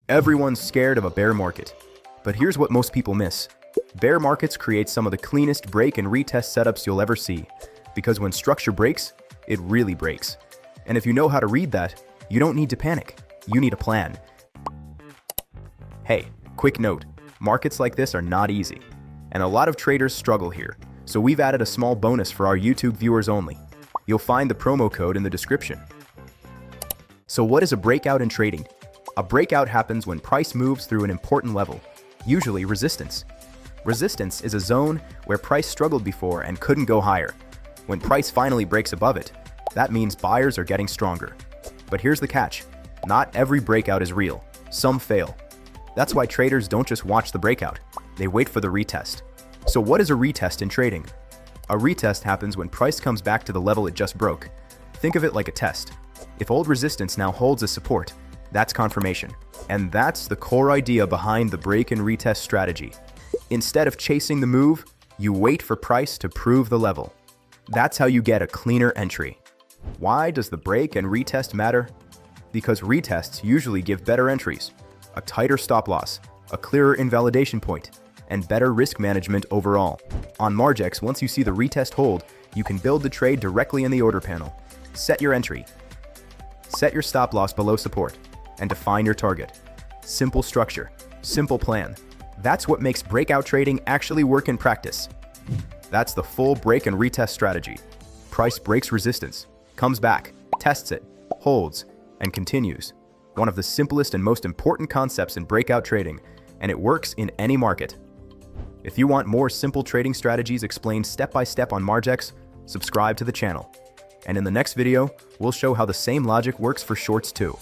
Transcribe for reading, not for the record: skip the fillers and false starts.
Everyone's scared of a bear market. But here's what most people miss. Bear markets create some of the cleanest break and retest setups you'll ever see. Because when structure breaks, it really breaks. And if you know how to read that, you don't need to panic. You need a plan. Hey, quick note. Markets like this are not easy. And a lot of traders struggle here. So we've added a small bonus for our YouTube viewers only. You'll find the promo code in the description. So what is a breakout in trading? A breakout happens when price moves through an important level, usually resistance. Resistance is a zone where price struggled before and couldn't go higher. When price finally breaks above it, that means buyers are getting stronger. But here's the catch. Not every breakout is real. Some fail. That's why traders don't just watch the breakout. They wait for the retest. So what is a retest in trading? A retest happens when price comes back to the level it just broke. Think of it like a test. If old resistance now holds as support, that's confirmation. And that's the core idea behind the break and retest strategy. Instead of chasing the move, you wait for price to prove the level. That's how you get a cleaner entry. Why does the break and retest matter? Because retests usually give better entries, a tighter stop loss, a clearer invalidation point, and better risk management overall. On Margex, once you see the retest hold, you can build the trade directly in the order panel. Set your entry. Set your stop loss below support, and define your target. Simple structure, simple plan. That's what makes breakout trading actually work in practice. That's the full break and retest strategy. Price breaks resistance, comes back, tests it, holds, and continues. One of the simplest and most important concepts in breakout trading, and it works in any market. If you want more simple trading strategies explained step by step on Margex, subscribe to the channel. And in the next video, we'll show how the same logic works for shorts too.